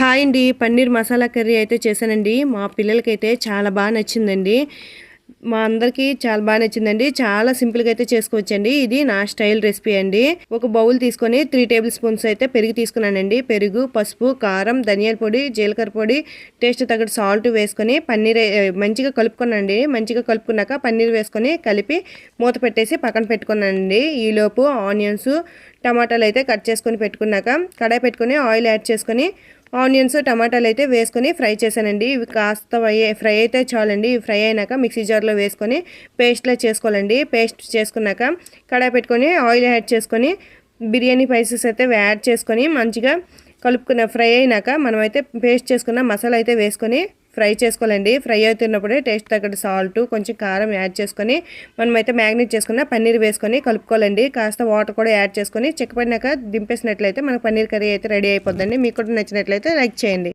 Hi అండి. Paneer masala curry అయితే చేశానండి. మా పిల్లలకైతే చాలా బాగా నచ్చిందండి. మా అందరికీ చాలా బాగా నచ్చిందండి. చాలా సింపుల్గా అయితే చేసుకోవచ్చండి. ఇది నా స్టైల్ రెసిపీ అండి. ఒక బౌల్ తీసుకొని 3 టేబుల్ స్పూన్స్ అయితే పెరుగు తీసుకున్నానండి. పెరుగు, పసుపు, కారం, ధనియాల పొడి, జీలకర్ర పొడి, టేస్ట్ తగ్గట్టు సాల్ట్ వేసుకొని పన్నీర్ మంచిగా కలుపుకున్నానండి. మంచిగా కలుపుకున్నాక పన్నీర్ వేసుకొని కలిపి మూత పెట్టేసి పక్కన పెట్టుకున్నానండి. ఈలోపు ఆనియన్స్, టమాటాలు అయితే కట్ చేసుకొని పెట్టుకున్నాక కడాయి పెట్టుకొని ఆయిల్ యాడ్ చేసుకొని ఆనియన్స్, టమాటాలు అయితే వేసుకొని ఫ్రై చేశానండి. ఇవి కాస్త ఫ్రై అయితే చాలండి. ఇవి ఫ్రై అయినాక మిక్సీ జార్లో వేసుకొని పేస్ట్లా చేసుకోవాలండి. పేస్ట్ చేసుకున్నాక కడాయి పెట్టుకొని ఆయిల్ యాడ్ చేసుకొని బిర్యానీ స్పైసెస్ అయితే యాడ్ చేసుకొని మంచిగా కలుపుకున్న ఫ్రై అయినాక మనమైతే పేస్ట్ చేసుకున్న మసాలా అయితే వేసుకొని ఫ్రై చేసుకోవాలండి. ఫ్రై అవుతున్నప్పుడే టేస్ట్ తగ్గట్టు సాల్ట్, కొంచెం కారం యాడ్ చేసుకొని మనమైతే మ్యాగ్నేట్ చేసుకున్న పన్నీర్ వేసుకొని కలుపుకోవాలండి. కాస్త వాటర్ కూడా యాడ్ చేసుకొని చిక్కపడినాక దింపేసినట్లయితే మనకు పన్నీర్ కర్రీ అయితే రెడీ అయిపోద్దండి. మీకు కూడా నచ్చినట్లయితే లైక్ చేయండి.